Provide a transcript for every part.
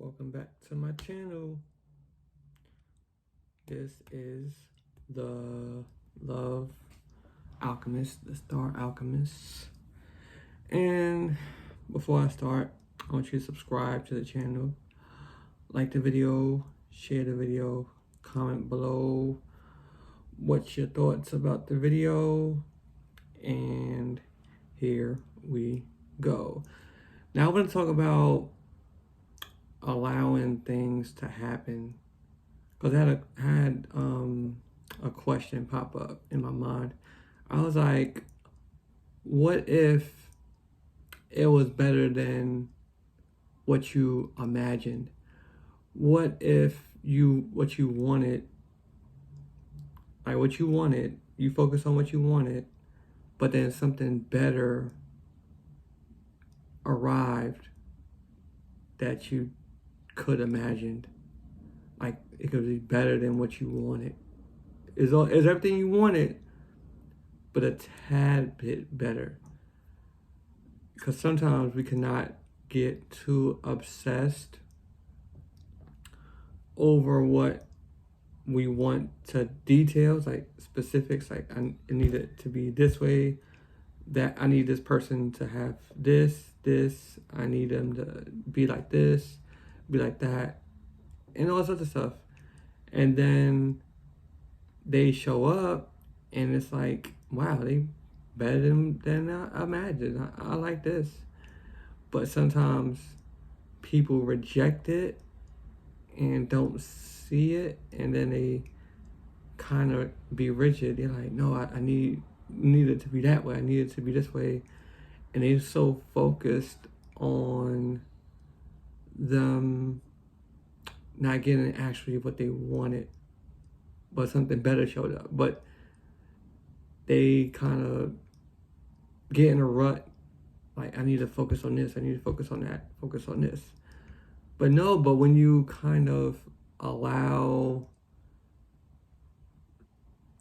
Welcome back to my channel. This is the Love Alchemist, the Star Alchemist. And before I start, I want you to subscribe to the channel, like the video, share the video, comment below what's your thoughts about the video, and here we go. Now I want to talk about allowing things to happen, because I had a question pop up in my mind. I was like, what if it was better than what you imagined? What if what you wanted, you focus on what you wanted, but then something better arrived that you could imagined? Like, it could be better than what you wanted. Is everything you wanted, but a tad bit better. Because sometimes we cannot get too obsessed over what we want to details, like specifics, like I need it to be this way, that I need this person to have this, I need them to be like this, be like that, and all this other stuff. And then they show up and it's like, wow, they better than I imagined. I like this. But sometimes people reject it and don't see it, and then they kind of be rigid. They're like, no, I need it to be that way. I need it to be this way. And they're so focused on them not getting actually what they wanted, but something better showed up. But they kind of get in a rut, like, I need to focus on this, I need to focus on that, focus on this. But when you kind of allow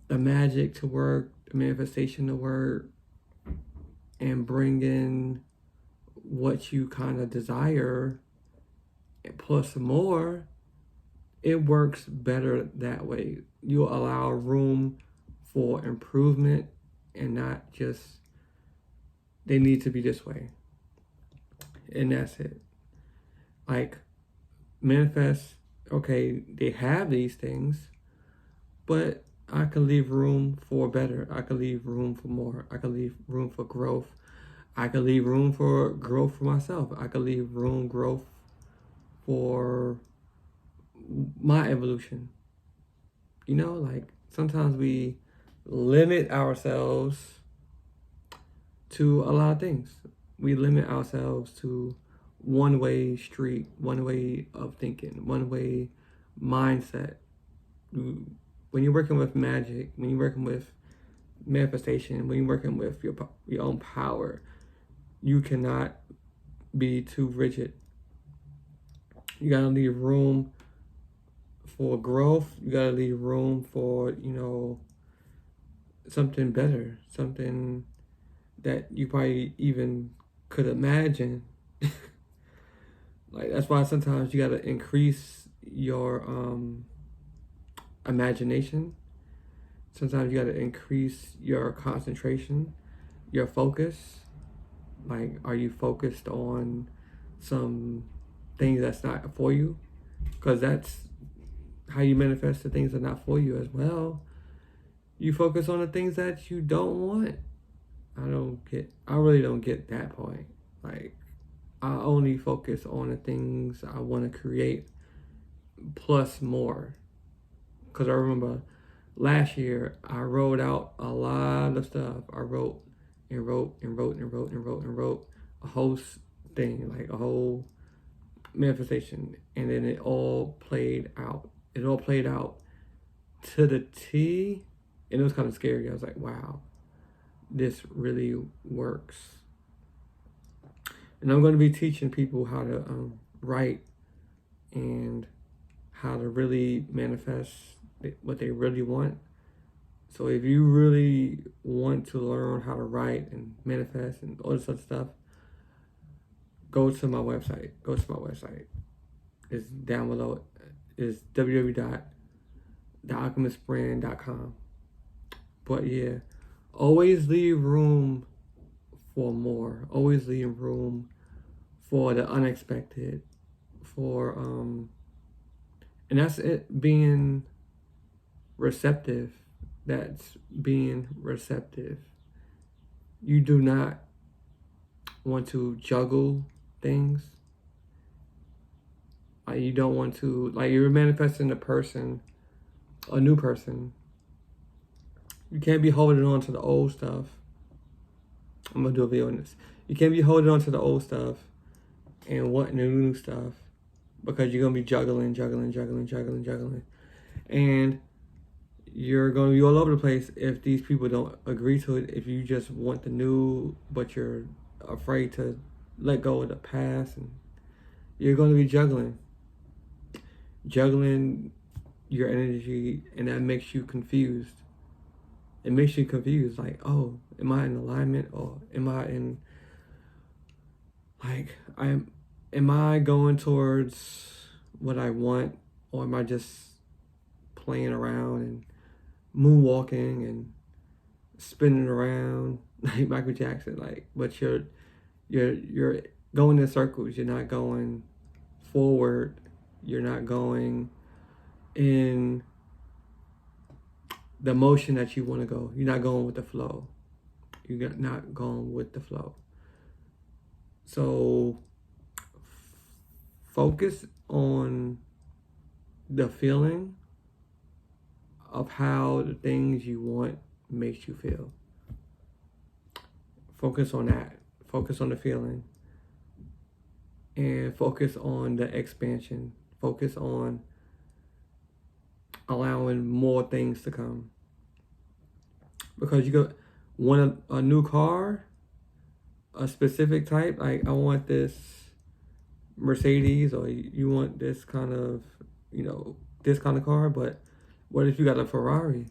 the magic to work, the manifestation to work, and bring in what you kind of desire, plus more, it works better that way. You allow room for improvement, and not just, they need to be this way, and that's it. Like, manifest, okay, they have these things, but I can leave room for better. I can leave room for more. I can leave room for growth. I can leave room for growth for myself. I can leave growth for my evolution. Like, sometimes we limit ourselves to a lot of things. We limit ourselves to one way street, one way of thinking, one way mindset. When you're working with magic, when you're working with manifestation, when you're working with your own power, you cannot be too rigid. You gotta leave room for growth. You gotta leave room for, something better, something that you probably even could imagine. Like, that's why sometimes you gotta increase your imagination. Sometimes you gotta increase your concentration, your focus. Like, are you focused on some things that's not for you? Because that's how you manifest the things that are not for you as well. You focus on the things that you don't want. I really don't get that point. Like, I only focus on the things I want to create, plus more. Because I remember last year, I wrote out a lot of stuff. I wrote a whole thing, like a whole manifestation. And then it all played out. It all played out to the T. And it was kind of scary. I was like, wow, this really works. And I'm going to be teaching people how to write and how to really manifest what they really want. So if you really want to learn how to write and manifest and all this other stuff, go to my website. is down below. Is www.thealchemistbrand.com. But yeah, always leave room for more. Always leave room for the unexpected. For and that's it, being receptive. That's being receptive. You do not want to juggle things. You don't want to, like, you're manifesting a new person. You can't be holding on to the old stuff. I'm gonna do a video on this. You can't be holding on to the old stuff and wanting the new stuff, because you're gonna be juggling. And you're gonna be all over the place if these people don't agree to it. If you just want the new, but you're afraid to let go of the past, and you're gonna be juggling your energy, and that makes you confused. It makes you confused, like, oh, am I in alignment, or am I in, like, am I going towards what I want, or am I just playing around and moonwalking and spinning around like Michael Jackson, like, but you're going in circles. You're not going forward. You're not going in the motion that you want to go. You're not going with the flow. You're not going with the flow. So focus on the feeling of how the things you want makes you feel. Focus on that. Focus on the feeling. And focus on the expansion. Focus on allowing more things to come. Because you want a new car, a specific type, like, I want this Mercedes, or you want this kind of, this kind of car, but what if you got a Ferrari?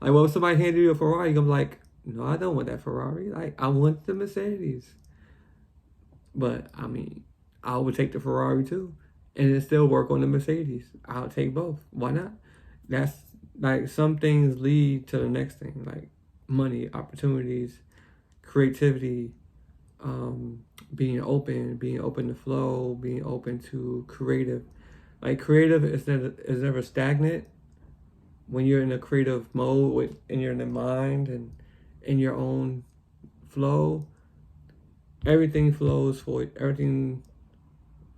Like, well, if somebody handed you a Ferrari, you're gonna be like, no, I don't want that Ferrari. Like, I want the Mercedes. But, I mean, I would take the Ferrari too, and it still work on the Mercedes. I'll take both. Why not? That's, like, some things lead to the next thing, like money, opportunities, creativity, being open to flow, being open to creative. Like, creative is never stagnant. When you're in a creative mode, and you're in the mind and in your own flow, everything flows for you. Everything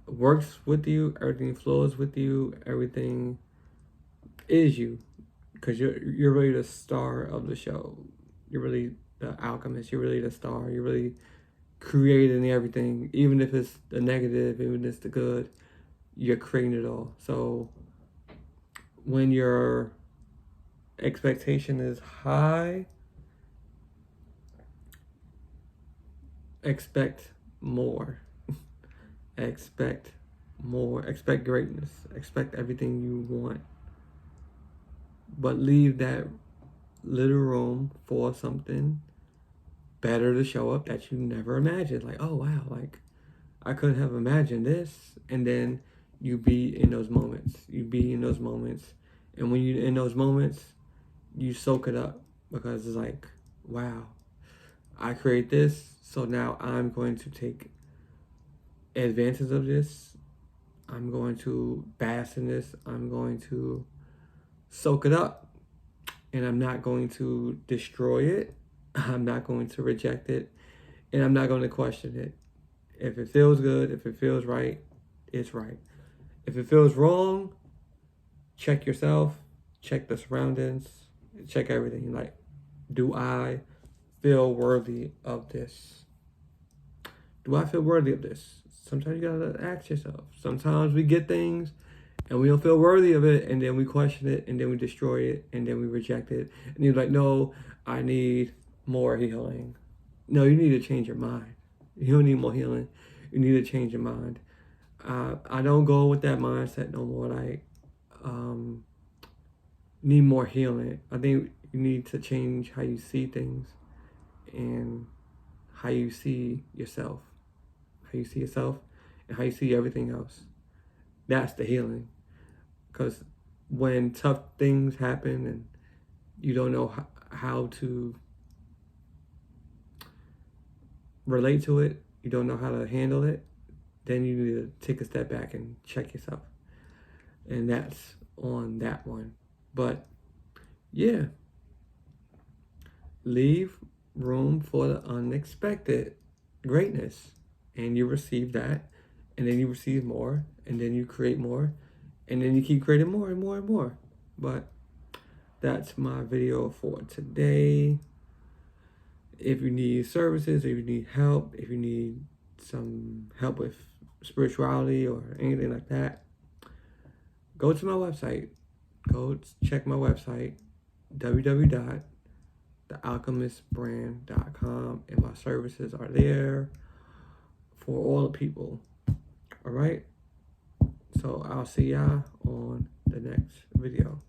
works with you. Everything flows with you. Everything is you, because you're really the star of the show. You're really the alchemist. You're really the star. You're really creating everything, even if it's the negative, even if it's the good. You're creating it all. So when your expectation is high, expect more. Expect more. Expect greatness. Expect everything you want. But leave that little room for something better to show up that you never imagined. Like, oh wow, like, I couldn't have imagined this. And then you be in those moments. And when you're in those moments, you soak it up, because it's like, wow, I create this, so now I'm going to take advantage of this. I'm going to bask in this. I'm going to soak it up, and I'm not going to destroy it. I'm not going to reject it, and I'm not going to question it. If it feels good, if it feels right, it's right. If it feels wrong, check yourself, check the surroundings, check everything. Like, do I feel worthy of this? Do I feel worthy of this? Sometimes you gotta ask yourself. Sometimes we get things and we don't feel worthy of it, and then we question it, and then we destroy it, and then we reject it. And you're like, no, I need more healing. No, you need to change your mind. You don't need more healing. You need to change your mind. I don't go with that mindset no more. Like, need more healing. I think you need to change how you see things, and how you see yourself. How you see yourself, and how you see everything else. That's the healing. Because when tough things happen and you don't know how to relate to it, you don't know how to handle it, then you need to take a step back and check yourself. And that's on that one. But yeah, leave room for the unexpected greatness. And you receive that, and then you receive more, and then you create more, and then you keep creating more and more and more. But that's my video for today. If you need services, if you need help, if you need some help with spirituality or anything like that, go to my website. Go check my website, www.thealchemistbrand.com, and my services are there for all the people. All right? So I'll see y'all on the next video.